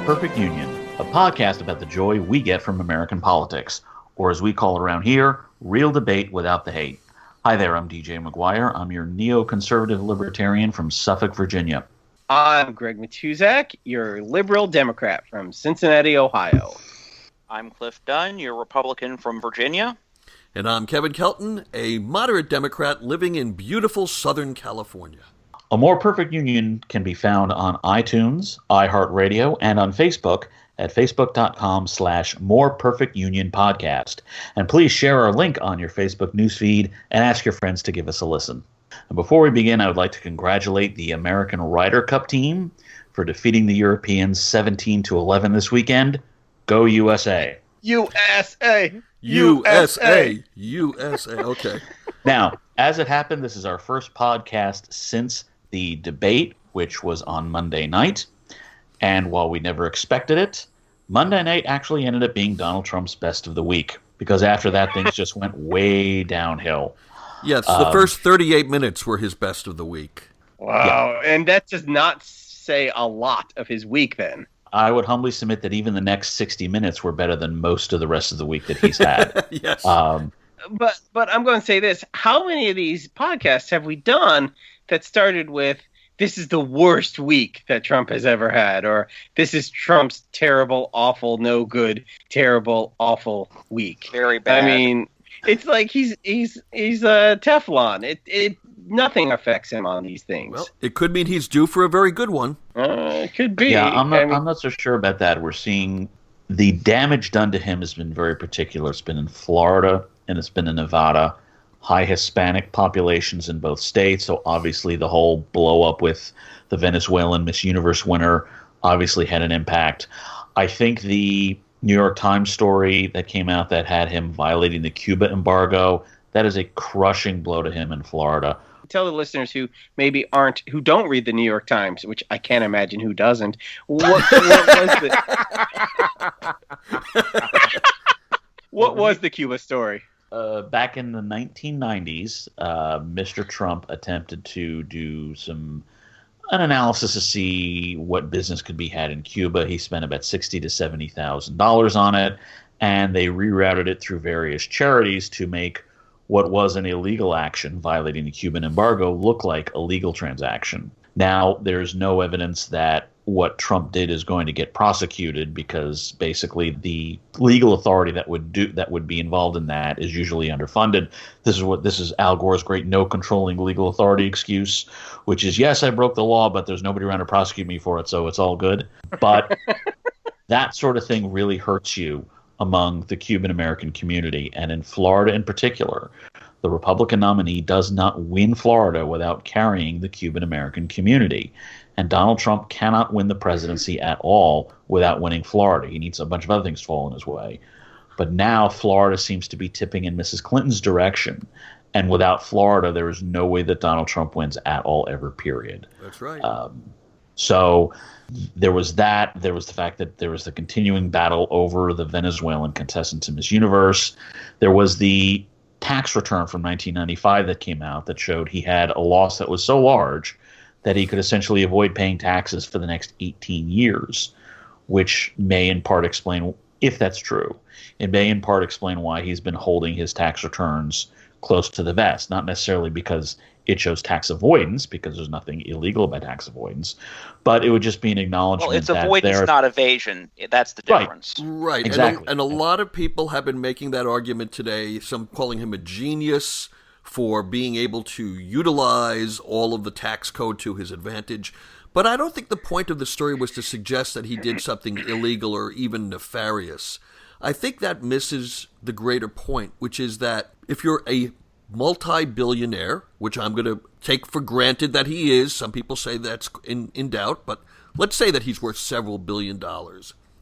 Perfect Union, a podcast about the joy we get from American politics, or as we call it around here, real debate without the hate. Hi there, I'm DJ McGuire. I'm your neoconservative libertarian from Suffolk, Virginia. I'm Greg Matusak, your liberal Democrat from Cincinnati, Ohio. I'm Cliff Dunn, your Republican from Virginia. And I'm Kevin Kelton, a moderate Democrat living in beautiful Southern California. A More Perfect Union can be found on iTunes, iHeartRadio, and on Facebook at facebook.com/More Perfect Union Podcast. And please share our link on your Facebook newsfeed and ask your friends to give us a listen. And before we begin, I would like to congratulate the American Ryder Cup team for defeating the Europeans 17-11 this weekend. Go USA. USA! USA! USA, okay. Now, as it happened, this is our first podcast since the debate, which was on Monday night. And while we never expected it, Monday night actually ended up being Donald Trump's best of the week. Because after that, things just went way downhill. Yes, the first 38 minutes were his best of the week. Wow, yeah. And that does not say a lot of his week then. I would humbly submit that even the next 60 minutes were better than most of the rest of the week that he's had. Yes. But I'm going to say this. How many of these podcasts have we done that started with, this is the worst week that Trump has ever had, or this is Trump's terrible, awful, no good, terrible, awful week? Very bad. I mean, it's like he's Teflon. It nothing affects him on these things. Well, it could mean he's due for a very good one. It could be. Yeah, I'm not so sure about that. We're seeing the damage done to him has been very particular. It's been in Florida and it's been in Nevada. High Hispanic populations in both states. So obviously the whole blow up with the Venezuelan Miss Universe winner obviously had an impact. I think the New York Times story that came out that had him violating the Cuba embargo, that is a crushing blow to him in Florida. Tell the listeners who maybe who don't read the New York Times, which I can't imagine who doesn't. What was the Cuba story? Back in the 1990s, Mr. Trump attempted to do an analysis to see what business could be had in Cuba. He spent about $60,000 to $70,000 on it, and they rerouted it through various charities to make what was an illegal action violating the Cuban embargo look like a legal transaction. Now, there's no evidence that what Trump did is going to get prosecuted, because basically the legal authority that would be involved in that is usually underfunded. This is Al Gore's great no controlling legal authority excuse, which is, yes, I broke the law, but there's nobody around to prosecute me for it, so it's all good. But that sort of thing really hurts you among the Cuban American community, and in Florida in particular. The Republican nominee does not win Florida without carrying the Cuban American community. And Donald Trump cannot win the presidency at all without winning Florida. He needs a bunch of other things to fall in his way. But now Florida seems to be tipping in Mrs. Clinton's direction. And without Florida, there is no way that Donald Trump wins at all ever, period. That's right. So there was that. There was the fact that there was the continuing battle over the Venezuelan contestant to Miss Universe. There was the tax return from 1995 that came out that showed he had a loss that was so large that he could essentially avoid paying taxes for the next 18 years, which may in part explain, if that's true, it may in part explain why he's been holding his tax returns close to the vest, not necessarily because it shows tax avoidance, because there's nothing illegal about tax avoidance, but it would just be an acknowledgement that it's avoidance, not evasion. That's the difference. Right. Exactly. And a lot of people have been making that argument today, some calling him a genius for being able to utilize all of the tax code to his advantage. But I don't think the point of the story was to suggest that he did something illegal or even nefarious. I think that misses the greater point, which is that if you're a multi-billionaire, which I'm going to take for granted that he is, some people say that's in doubt, but let's say that he's worth several $1 billion,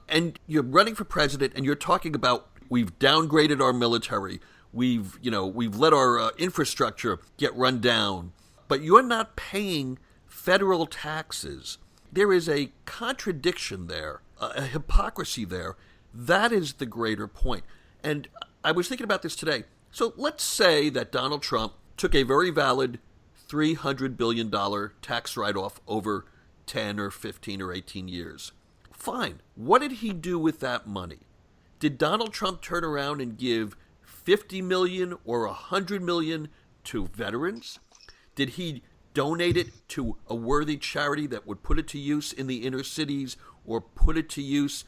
and you're running for president and you're talking about, we've downgraded our military, we've let our infrastructure get run down, but you're not paying federal taxes. There is a contradiction there, a hypocrisy there. That is the greater point. And I was thinking about this today. So let's say that Donald Trump took a very valid $300 billion tax write-off over 10 or 15 or 18 years. Fine. What did he do with that money? Did Donald Trump turn around and give $50 million or $100 million to veterans? Did he donate it to a worthy charity that would put it to use in the inner cities or put it to use?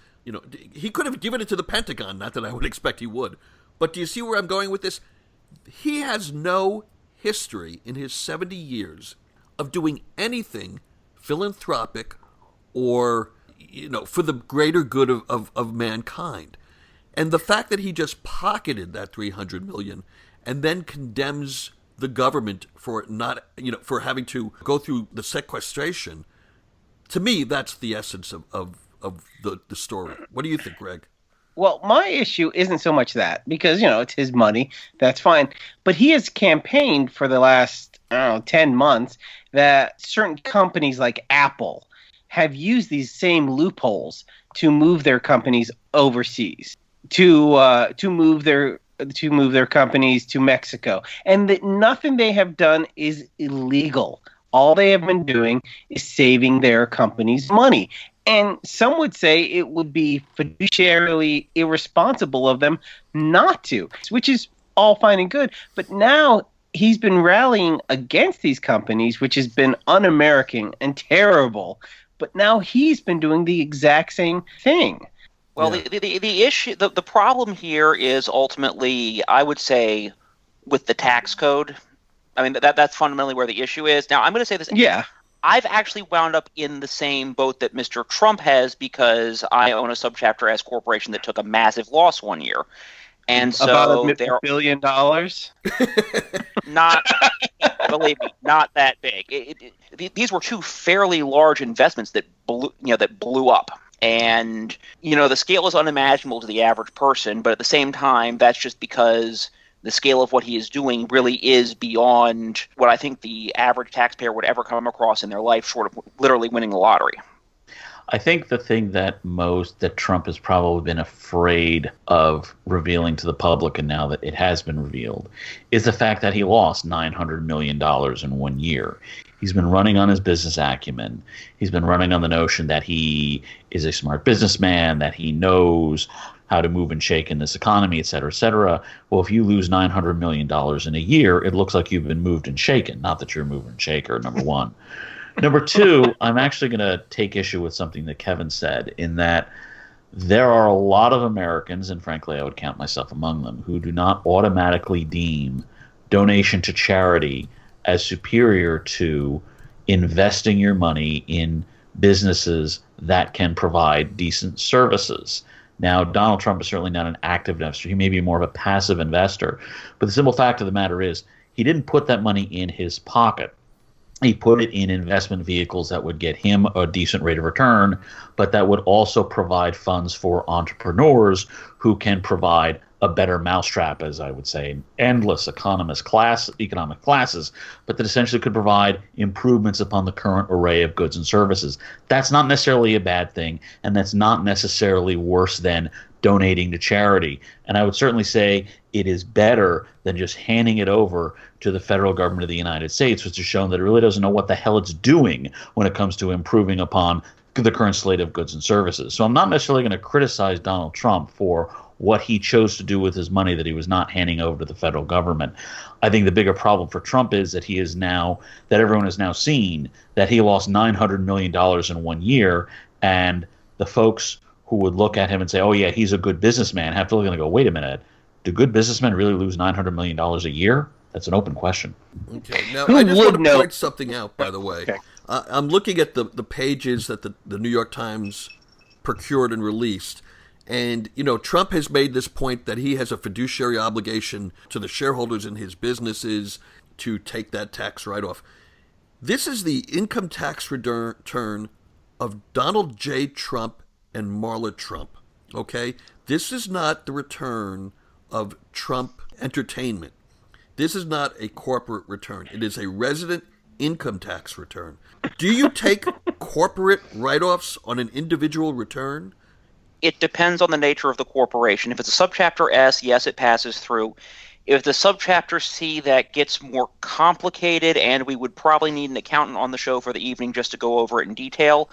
He could have given it to the Pentagon, not that I would expect he would. But do you see where I'm going with this? He has no history in his 70 years of doing anything philanthropic or, for the greater good of mankind. And the fact that he just pocketed that $300 million and then condemns the government for not, for having to go through the sequestration, to me, that's the essence of the story. What do you think, Greg? Well, my issue isn't so much that, because, it's his money. That's fine. But he has campaigned for the last, 10 months that certain companies like Apple have used these same loopholes to move their companies overseas, to move their companies to Mexico, and that nothing they have done is illegal. All they have been doing is saving their companies money. And some would say it would be fiduciarily irresponsible of them not to, which is all fine and good. But now he's been rallying against these companies, which has been un-American and terrible. But now he's been doing the exact same thing. Well, the issue, the problem here is ultimately, I would say, with the tax code. I mean, that's fundamentally where the issue is. Now, I'm going to say this. Yeah. I've actually wound up in the same boat that Mr. Trump has, because I own a subchapter S corporation that took a massive loss one year. And so about $1 billion? Not, believe me, not that big. These were two fairly large investments that blew up. And, the scale is unimaginable to the average person, but at the same time, that's just because the scale of what he is doing really is beyond what I think the average taxpayer would ever come across in their life, short of literally winning the lottery. I think the thing that Trump has probably been afraid of revealing to the public, and now that it has been revealed, is the fact that he lost $900 million in 1 year. He's been running on his business acumen. He's been running on the notion that he is a smart businessman, that he knows how to move and shake in this economy, et cetera, et cetera. Well, if you lose $900 million in a year, it looks like you've been moved and shaken. Not that you're a mover and shaker, number one. Number two, I'm actually going to take issue with something that Kevin said, in that there are a lot of Americans, and frankly I would count myself among them, who do not automatically deem donation to charity as superior to investing your money in businesses that can provide decent services. Now, Donald Trump is certainly not an active investor. He may be more of a passive investor. But the simple fact of the matter is, he didn't put that money in his pocket. He put it in investment vehicles that would get him a decent rate of return, but that would also provide funds for entrepreneurs who can provide a better mousetrap, as I would say, endless economic classes, but that essentially could provide improvements upon the current array of goods and services. That's not necessarily a bad thing, and that's not necessarily worse than donating to charity. And I would certainly say it is better than just handing it over to the federal government of the United States, which has shown that it really doesn't know what the hell it's doing when it comes to improving upon the current slate of goods and services. So I'm not necessarily going to criticize Donald Trump for what he chose to do with his money that he was not handing over to the federal government. I think the bigger problem for Trump is that everyone has now seen that he lost $900 million in 1 year, and the folks who would look at him and say, oh yeah, he's a good businessman, have to look and go, wait a minute, do good businessmen really lose $900 million a year? That's an open question. Okay, now I just want to point something out, by the way. Okay. I'm looking at the pages that the New York Times procured and released. And, Trump has made this point that he has a fiduciary obligation to the shareholders in his businesses to take that tax write-off. This is the income tax return of Donald J. Trump and Marla Trump, okay? This is not the return of Trump Entertainment. This is not a corporate return. It is a resident income tax return. Do you take corporate write-offs on an individual return? It depends on the nature of the corporation. If it's a subchapter S, yes, it passes through. If the subchapter C, that gets more complicated, and we would probably need an accountant on the show for the evening just to go over it in detail,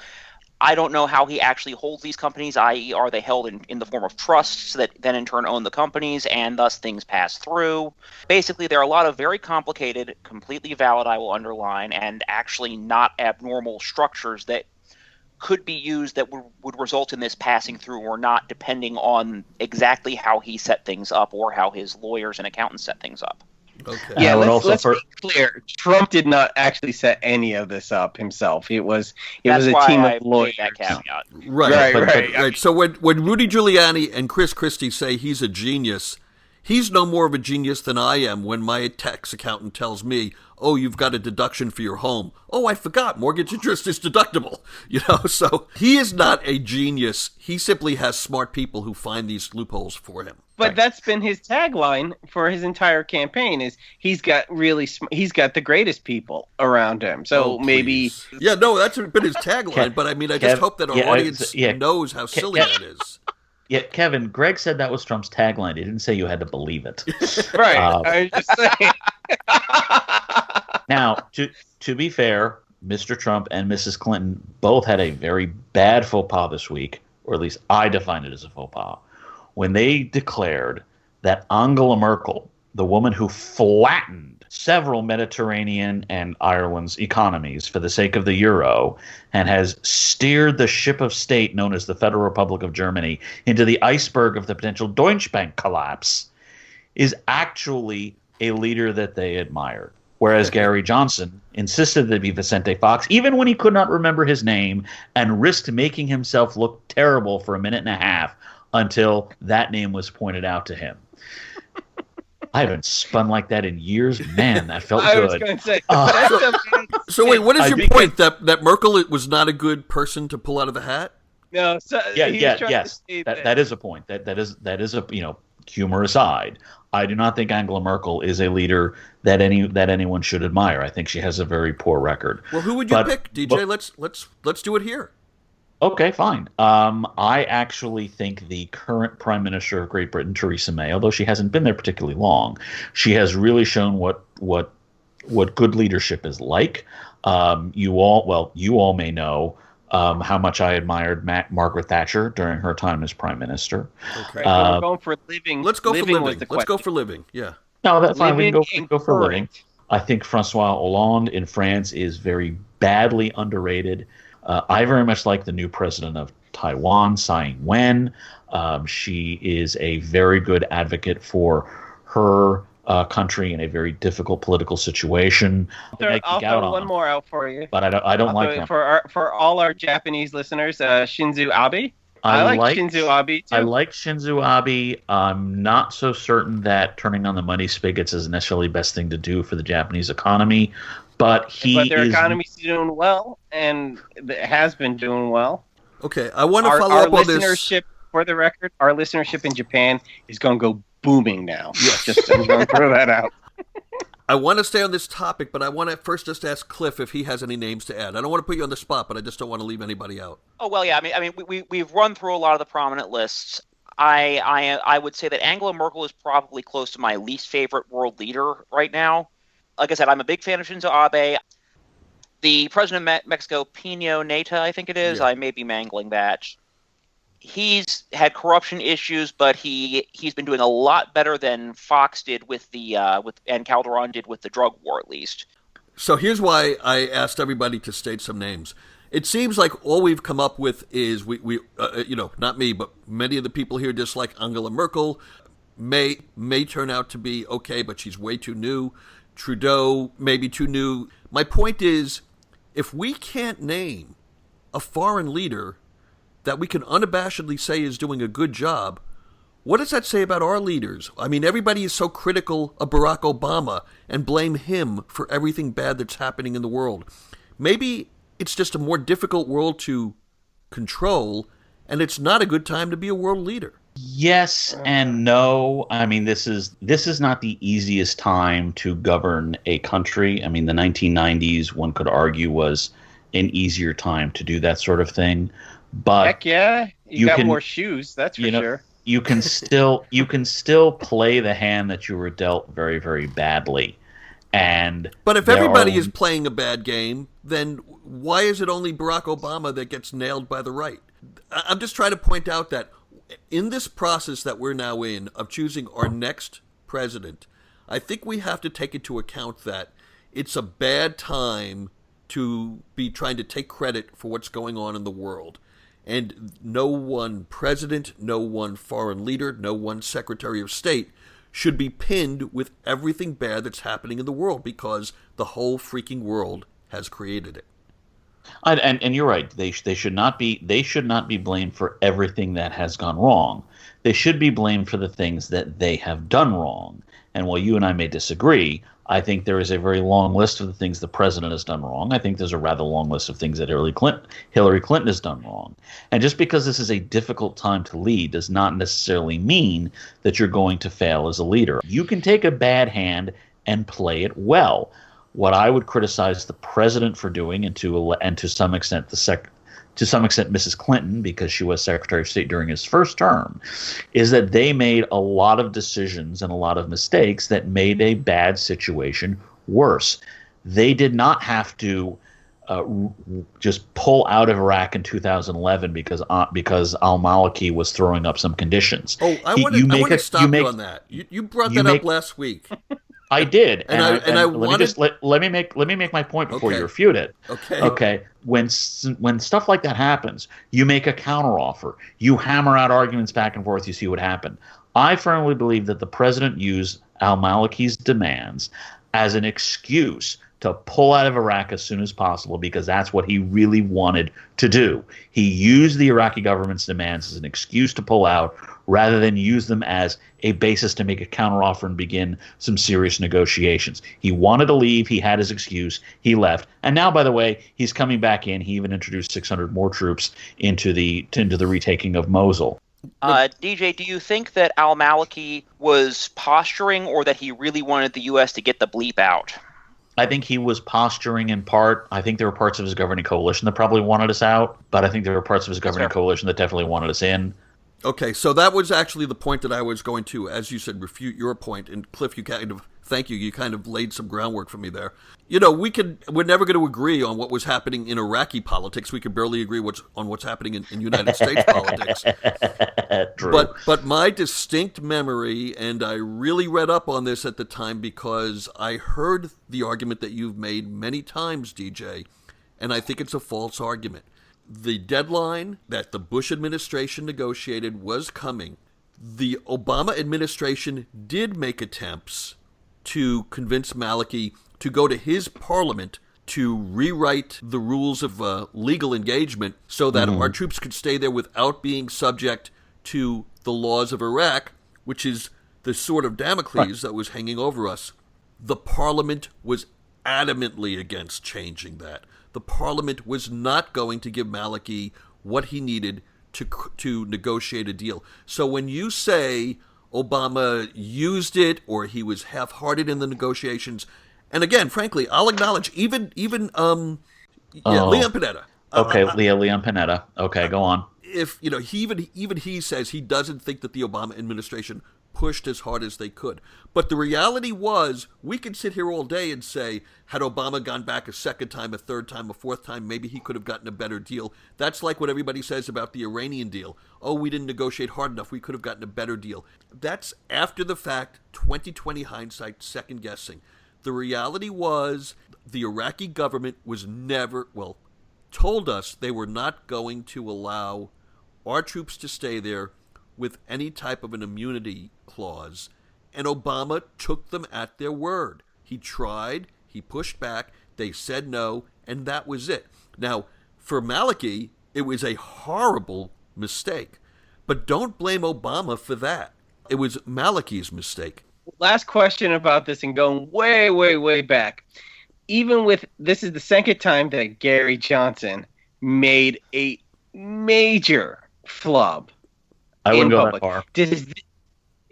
I don't know how he actually holds these companies, i.e. are they held in the form of trusts that then in turn own the companies and thus things pass through. Basically, there are a lot of very complicated, completely valid, I will underline, and actually not abnormal structures that could be used that would result in this passing through or not, depending on exactly how he set things up or how his lawyers and accountants set things up. Okay. Yeah, let's be clear. Trump did not actually set any of this up himself. It was a team of lawyers. That caveat. Right. So when Rudy Giuliani and Chris Christie say he's a genius, he's no more of a genius than I am when my tax accountant tells me, "Oh, you've got a deduction for your home." "Oh, I forgot. Mortgage interest is deductible." So he is not a genius. He simply has smart people who find these loopholes for him. But that's been his tagline for his entire campaign: is he's got the greatest people around him. So maybe that's been his tagline. But I mean, I just hope that our audience knows how silly that is. Yeah, Kevin, Greg said that was Trump's tagline. He didn't say you had to believe it. Right. I was just saying. Now, to be fair, Mr. Trump and Mrs. Clinton both had a very bad faux pas this week, or at least I define it as a faux pas, when they declared that Angela Merkel, the woman who flattened several Mediterranean and Ireland's economies for the sake of the euro and has steered the ship of state known as the Federal Republic of Germany into the iceberg of the potential Deutsche Bank collapse, is actually a leader that they admired. Whereas Gary Johnson insisted that it be Vicente Fox, even when he could not remember his name, and risked making himself look terrible for a minute and a half until that name was pointed out to him. I haven't spun like that in years. Man, that felt good. I was going to say. So wait, what is your point? That Merkel was not a good person to pull out of the hat? No. So yes. That is a point. That is a humor aside. I do not think Angela Merkel is a leader that anyone should admire. I think she has a very poor record. Well, who would you pick, DJ? Let's do it here. Okay, fine. I actually think the current Prime Minister of Great Britain, Theresa May, although she hasn't been there particularly long, she has really shown what good leadership is like. You all may know how much I admired Margaret Thatcher during her time as Prime Minister. Okay, we're going for living. Let's go for living. Let's go for living. Yeah. No, that's fine. We can go for living. I think Francois Hollande in France is very badly underrated. I very much like the new president of Taiwan, Tsai Ing-wen. She is a very good advocate for her country in a very difficult political situation. I'll throw one more out for you. But I don't like them. For all our Japanese listeners, Shinzo Abe. I like Shinzo Abe too. I like Shinzo Abe. I'm not so certain that turning on the money spigots is necessarily the best thing to do for the Japanese economy. But their economy's doing well, and it has been doing well. Okay, I want to follow up on this. For the record, our listenership in Japan is going to go booming now. Yes. I'm going to throw that out. I want to stay on this topic, but I want to first just ask Cliff if he has any names to add. I don't want to put you on the spot, but I just don't want to leave anybody out. Oh well, yeah. I mean, we've run through a lot of the prominent lists. I would say that Angela Merkel is probably close to my least favorite world leader right now. Like I said, I'm a big fan of Shinzo Abe. The president of Mexico, Peña Nieto, I think it is. Yeah. I may be mangling that. He's had corruption issues, but he's been doing a lot better than Fox did and Calderon did with the drug war, at least. So here's why I asked everybody to state some names. It seems like all we've come up with is we not me, but many of the people here dislike Angela Merkel. May turn out to be okay, but she's way too new. Trudeau may be too new. My point is, if we can't name a foreign leader that we can unabashedly say is doing a good job, what does that say about our leaders? I mean, everybody is so critical of Barack Obama and blame him for everything bad that's happening in the world. Maybe it's just a more difficult world to control, and it's not a good time to be a world leader. Yes and no. I mean, this is not the easiest time to govern a country. I mean, the 1990s, one could argue, was an easier time to do that sort of thing. But heck yeah, you got more shoes. That's for sure. You can still play the hand that you were dealt very, very badly. But if everybody is playing a bad game, then why is it only Barack Obama that gets nailed by the right? I'm just trying to point out that in this process that we're now in of choosing our next president, I think we have to take into account that it's a bad time to be trying to take credit for what's going on in the world. And no one president, no one foreign leader, no one secretary of state should be pinned with everything bad that's happening in the world, because the whole freaking world has created it. And you're right. They should not be blamed for everything that has gone wrong. They should be blamed for the things that they have done wrong. And while you and I may disagree, I think there is a very long list of the things the president has done wrong. I think there's a rather long list of things that Hillary Clinton has done wrong. And just because this is a difficult time to lead does not necessarily mean that you're going to fail as a leader. You can take a bad hand and play it well. What I would criticize the president for doing, and to some extent Mrs. Clinton, because she was Secretary of State during his first term, is that they made a lot of decisions and a lot of mistakes that made a bad situation worse. They did not have to just pull out of Iraq in 2011 because al-Maliki was throwing up some conditions. Oh, I want to stop you on that. You brought that up last week. I did, let me make my point before Okay. you refute it. Okay. When stuff like that happens, you make a counteroffer. You hammer out arguments back and forth. You see what happened. I firmly believe that the president used al-Maliki's demands as an excuse to pull out of Iraq as soon as possible, because that's what he really wanted to do. He used the Iraqi government's demands as an excuse to pull out, rather than use them as a basis to make a counteroffer and begin some serious negotiations. He wanted to leave. He had his excuse. He left. And now, by the way, he's coming back in. He even introduced 600 more troops into the retaking of Mosul. DJ, do you think that al-Maliki was posturing, or that he really wanted the U.S. to get the bleep out? I think he was posturing in part. I think there were parts of his governing coalition that probably wanted us out, but I think there were parts of his governing coalition that definitely wanted us in. Okay, so that was actually the point that I was going to, as you said, refute your point. And Cliff, you kind of laid some groundwork for me there. You know, we're never going to agree on what was happening in Iraqi politics. We could barely agree on what's happening in United States politics. True. But my distinct memory, and I really read up on this at the time because I heard the argument that you've made many times, DJ, and I think it's a false argument. The deadline that the Bush administration negotiated was coming. The Obama administration did make attempts to convince Maliki to go to his parliament to rewrite the rules of legal engagement so that our troops could stay there without being subject to the laws of Iraq, which is the sword of Damocles that was hanging over us. The parliament was adamantly against changing that. The parliament was not going to give Maliki what he needed to negotiate a deal. So when you say Obama used it, or he was half-hearted in the negotiations, and again, frankly, I'll acknowledge even Leon Panetta. Okay, Leon Panetta. Okay, go on. If he says he doesn't think that the Obama administration pushed as hard as they could. But the reality was, we could sit here all day and say, had Obama gone back a second time, a third time, a fourth time, maybe he could have gotten a better deal. That's like what everybody says about the Iranian deal. Oh, we didn't negotiate hard enough. We could have gotten a better deal. That's after the fact, 2020 hindsight, second guessing. The reality was, the Iraqi government was told us they were not going to allow our troops to stay there with any type of an immunity clause, and Obama took them at their word. He tried, he pushed back, they said no, and that was it. Now, for Maliki, it was a horrible mistake, but don't blame Obama for that. It was Maliki's mistake. Last question about this, and going way, way, way back. Even with, this is the second time that Gary Johnson made a major flub. I wouldn't go that far.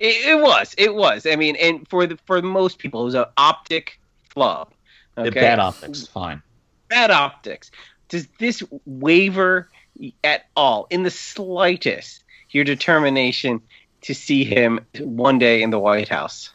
It was. I mean, and for most people, it was an optic flub. Okay? Bad optics, fine. Bad optics. Does this waver at all, in the slightest, your determination to see him one day in the White House?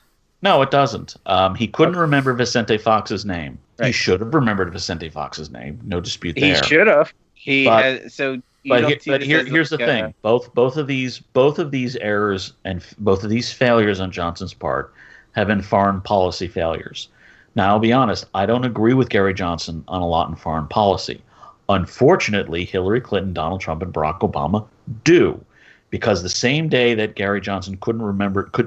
No, it doesn't. He couldn't remember Vicente Fox's name. Right. He should have remembered Vicente Fox's name. No dispute there. He should have. Here's the thing. Both of these errors and both of these failures on Johnson's part have been foreign policy failures. Now, I'll be honest. I don't agree with Gary Johnson on a lot in foreign policy. Unfortunately, Hillary Clinton, Donald Trump, and Barack Obama do. Because the same day that Gary Johnson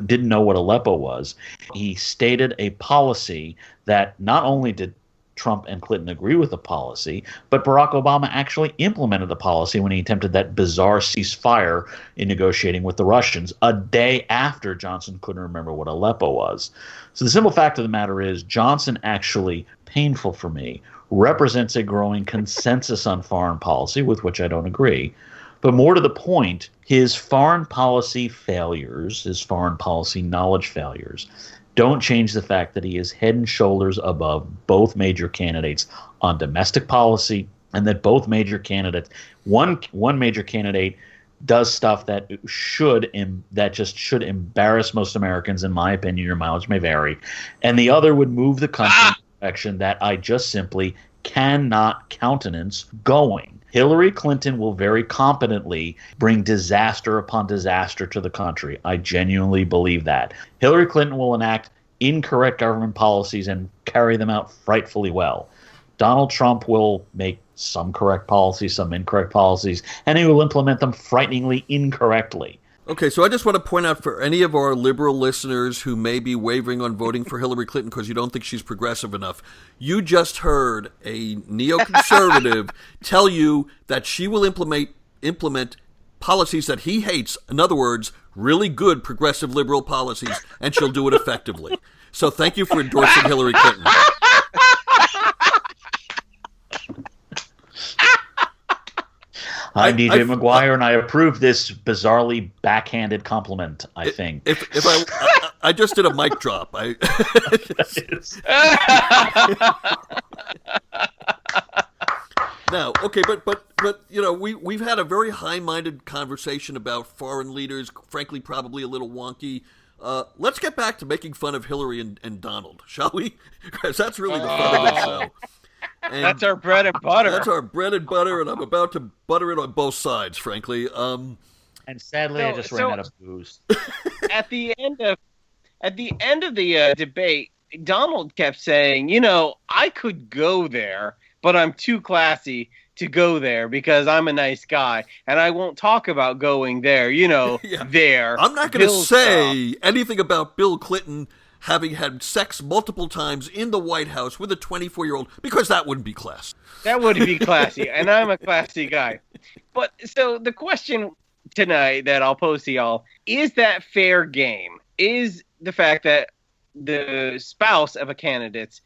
didn't know what Aleppo was, he stated a policy that not only did Trump and Clinton agree with the policy, but Barack Obama actually implemented the policy when he attempted that bizarre ceasefire in negotiating with the Russians a day after Johnson couldn't remember what Aleppo was. So the simple fact of the matter is Johnson actually, painful for me, represents a growing consensus on foreign policy with which I don't agree. But more to the point, his foreign policy failures, his foreign policy knowledge failures, don't change the fact that he is head and shoulders above both major candidates on domestic policy, and that both major candidates, one major candidate does stuff that should embarrass most Americans, in my opinion. Your mileage may vary, and the other would move the country in a direction that I just simply cannot countenance going. Hillary Clinton will very competently bring disaster upon disaster to the country. I genuinely believe that. Hillary Clinton will enact incorrect government policies and carry them out frightfully well. Donald Trump will make some correct policies, some incorrect policies, and he will implement them frighteningly incorrectly. Okay, so I just want to point out for any of our liberal listeners who may be wavering on voting for Hillary Clinton because you don't think she's progressive enough, you just heard a neoconservative tell you that she will implement policies that he hates. In other words, really good progressive liberal policies, and she'll do it effectively. So thank you for endorsing Hillary Clinton. I'm DJ McGuire, and I approve this bizarrely backhanded compliment, I think. If I just did a mic drop. Now, okay, but you know, we've had a very high-minded conversation about foreign leaders, frankly, probably a little wonky. Let's get back to making fun of Hillary and Donald, shall we? Because that's really the fun of the show. And that's our bread and butter. That's our bread and butter, and I'm about to butter it on both sides, frankly. And sadly, I just ran out of booze. At the end of the debate, Donald kept saying, "You know, I could go there, but I'm too classy to go there because I'm a nice guy, and I won't talk about going there. You know, there." I'm not going to say anything about Bill Clinton having had sex multiple times in the White House with a 24-year-old, because that wouldn't be classy. That wouldn't be classy, and I'm a classy guy. But so the question tonight that I'll pose to y'all, is that fair game? Is the fact that the spouse of a candidate's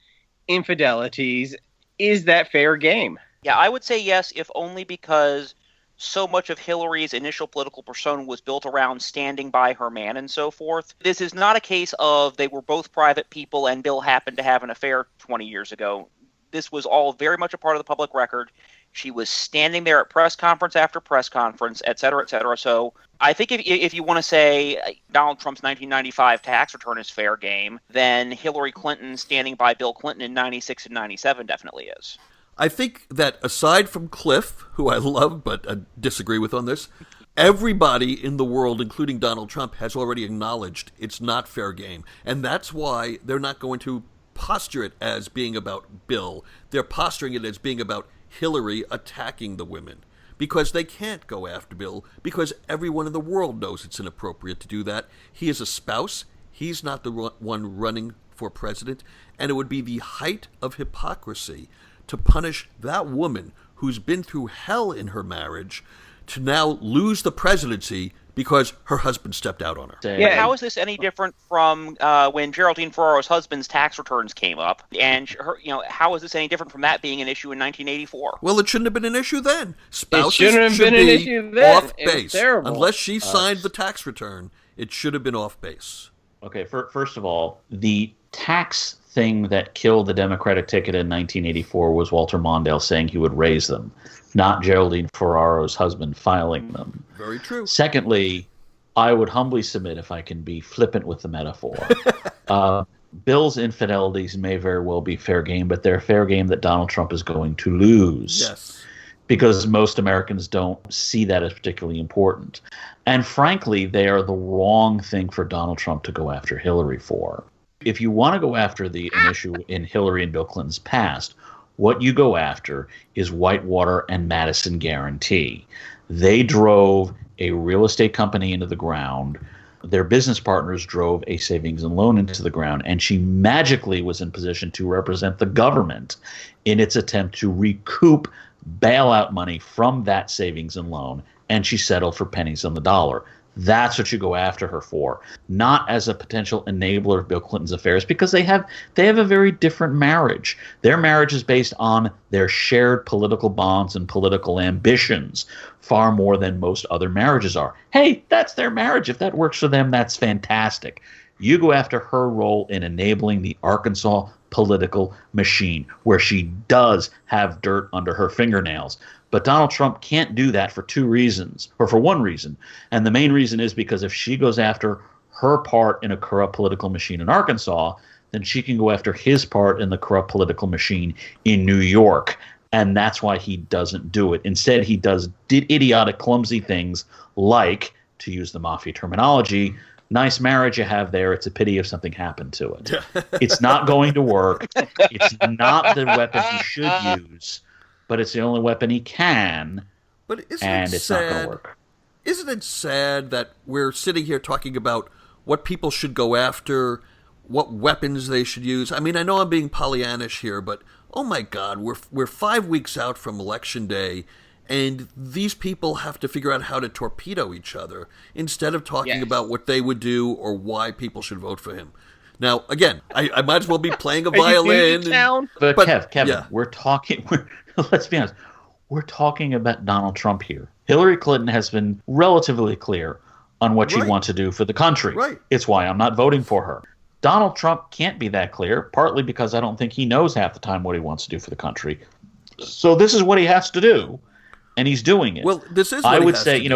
infidelities, is that fair game? Yeah, I would say yes, if only because so much of Hillary's initial political persona was built around standing by her man and so forth. This is not a case of they were both private people and Bill happened to have an affair 20 years ago. This was all very much a part of the public record. She was standing there at press conference after press conference, et cetera, et cetera. So I think if you want to say Donald Trump's 1995 tax return is fair game, then Hillary Clinton standing by Bill Clinton in 96 and 97 definitely is. I think that aside from Cliff, who I love but I disagree with on this, everybody in the world, including Donald Trump, has already acknowledged it's not fair game. And that's why they're not going to posture it as being about Bill. They're posturing it as being about Hillary attacking the women. Because they can't go after Bill, because everyone in the world knows it's inappropriate to do that. He is a spouse. He's not the one running for president. And it would be the height of hypocrisy to punish that woman who's been through hell in her marriage to now lose the presidency because her husband stepped out on her. Yeah, how is this any different from when Geraldine Ferraro's husband's tax returns came up? And her, how is this any different from that being an issue in 1984? Well, it shouldn't have been an issue then. Spouses should be an issue then. Off base. Unless she signed the tax return, it should have been off base. Okay, first of all, the tax thing that killed the Democratic ticket in 1984 was Walter Mondale saying he would raise them, not Geraldine Ferraro's husband filing them. Very true. Secondly, I would humbly submit, if I can be flippant with the metaphor, Bill's infidelities may very well be fair game, but they're fair game that Donald Trump is going to lose. Yes. Because most Americans don't see that as particularly important. And frankly, they are the wrong thing for Donald Trump to go after Hillary for. If you want to go after an issue in Hillary and Bill Clinton's past, what you go after is Whitewater and Madison Guarantee. They drove a real estate company into the ground. Their business partners drove a savings and loan into the ground, and she magically was in position to represent the government in its attempt to recoup bailout money from that savings and loan, and she settled for pennies on the dollar. That's what you go after her for, not as a potential enabler of Bill Clinton's affairs, because they have a very different marriage. Their marriage is based on their shared political bonds and political ambitions far more than most other marriages are. Hey, that's their marriage. If that works for them, that's fantastic. You go after her role in enabling the Arkansas political machine, where she does have dirt under her fingernails. But Donald Trump can't do that for two reasons, or for one reason. And the main reason is because if she goes after her part in a corrupt political machine in Arkansas, then she can go after his part in the corrupt political machine in New York. And that's why he doesn't do it. Instead, he did idiotic, clumsy things like, to use the mafia terminology, nice marriage you have there. It's a pity if something happened to it. It's not going to work. It's not the weapon he should use, but it's the only weapon he can, and it's not going to work. Isn't it sad that we're sitting here talking about what people should go after, what weapons they should use? I mean, I know I'm being Pollyannish here, but oh my God, we're 5 weeks out from Election Day, and these people have to figure out how to torpedo each other instead of talking about what they would do or why people should vote for him. Now, again, I might as well be playing a violin. But Kevin, let's be honest. We're talking about Donald Trump here. Hillary Clinton has been relatively clear on what she wants to do for the country. Right. It's why I'm not voting for her. Donald Trump can't be that clear, partly because I don't think he knows half the time what he wants to do for the country. So this is what he has to do. And he's doing it. Well, this is what I would say,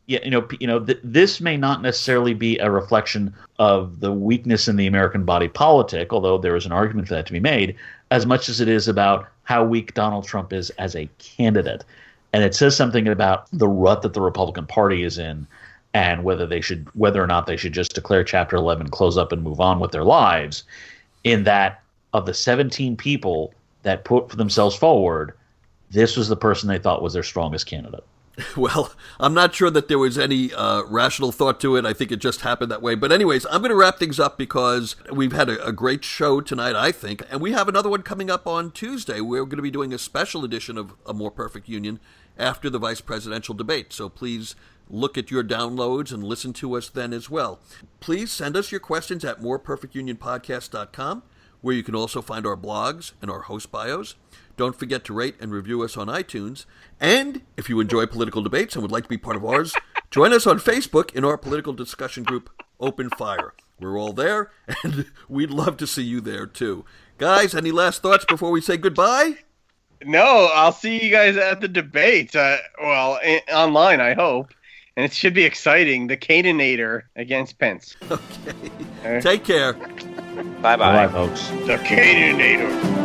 this may not necessarily be a reflection of the weakness in the American body politic, although there is an argument for that to be made, as much as it is about how weak Donald Trump is as a candidate. And it says something about the rut that the Republican Party is in, and whether or not they should just declare Chapter 11, close up, and move on with their lives. In that, of the 17 people that put themselves forward, this was the person they thought was their strongest candidate. Well, I'm not sure that there was any rational thought to it. I think it just happened that way. But anyways, I'm going to wrap things up because we've had a great show tonight, I think. And we have another one coming up on Tuesday. We're going to be doing a special edition of A More Perfect Union after the vice presidential debate. So please look at your downloads and listen to us then as well. Please send us your questions at moreperfectunionpodcast.com, where you can also find our blogs and our host bios. Don't forget to rate and review us on iTunes. And if you enjoy political debates and would like to be part of ours, join us on Facebook in our political discussion group, Open Fire. We're all there, and we'd love to see you there, too. Guys, any last thoughts before we say goodbye? No, I'll see you guys at the debate. Online, I hope. And it should be exciting. The Canaanator against Pence. Okay. Take care. Bye-bye. Bye, folks. The Canaanator.